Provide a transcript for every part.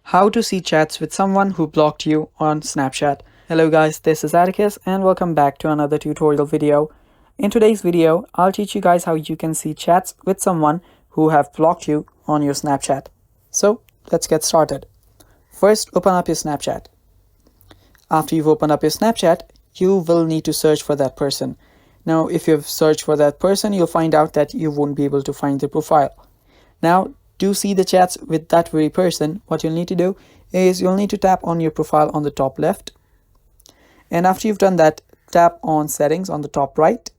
How to see chats with someone who blocked you on Snapchat. Hello guys, this is Atticus and welcome back to another tutorial video. In today's video, I'll teach you guys how you can see chats with someone who have blocked you on your Snapchat. So let's get started. First, open up your Snapchat. After you've opened up your Snapchat, you will need to search for that person. Now, if you've searched for that person, you'll find out that you won't be able to find their profile. Now, to see the chats with that very person, what you'll need to do is you'll need to tap on your profile on the top left. And after you've done that, tap on settings on the top right.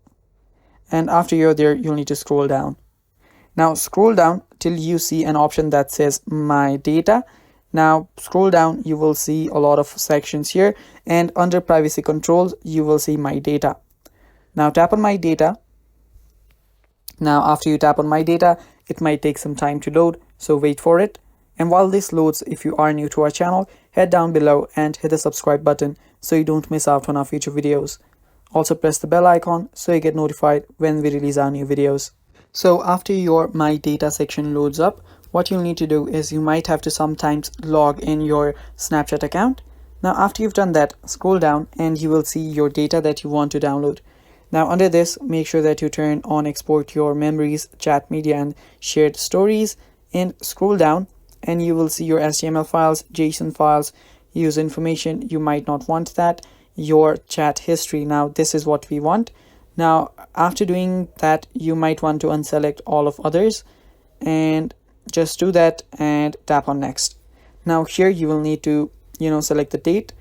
And after you're there, you'll need to scroll down. Now scroll down till you see an option that says My Data. Now scroll down, you will see a lot of sections here, and under privacy controls, you will see My Data. Now tap on My Data. Now after you tap on My Data, it might take some time to load, so wait for it. And while this loads, if you are new to our channel, head down below and hit the subscribe button so you don't miss out on our future videos. Also press the bell icon so you get notified when we release our new videos. So after your My Data section loads up, what you'll need to do is you might have to sometimes log in your Snapchat account. Now after you've done that, scroll down and you will see your data that you want to download. Now under this, make sure that you turn on export your memories, chat media and shared stories, and scroll down and you will see your HTML files, JSON files, user information. You might not want that, your chat history. Now this is what we want. Now after doing that, you might want to unselect all of others and just do that and tap on next. Now here you will need to select the date.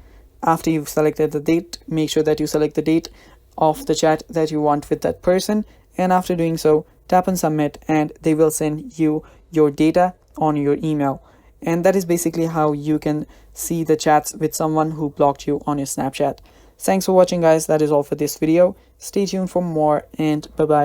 After you've selected the date, make sure that you select the date of the chat that you want with that person, and after doing so, tap on submit and they will send you your data on your email. And that is basically how you can see the chats with someone who blocked you on your Snapchat. Thanks for watching guys, that is all for this video. Stay tuned for more and bye bye.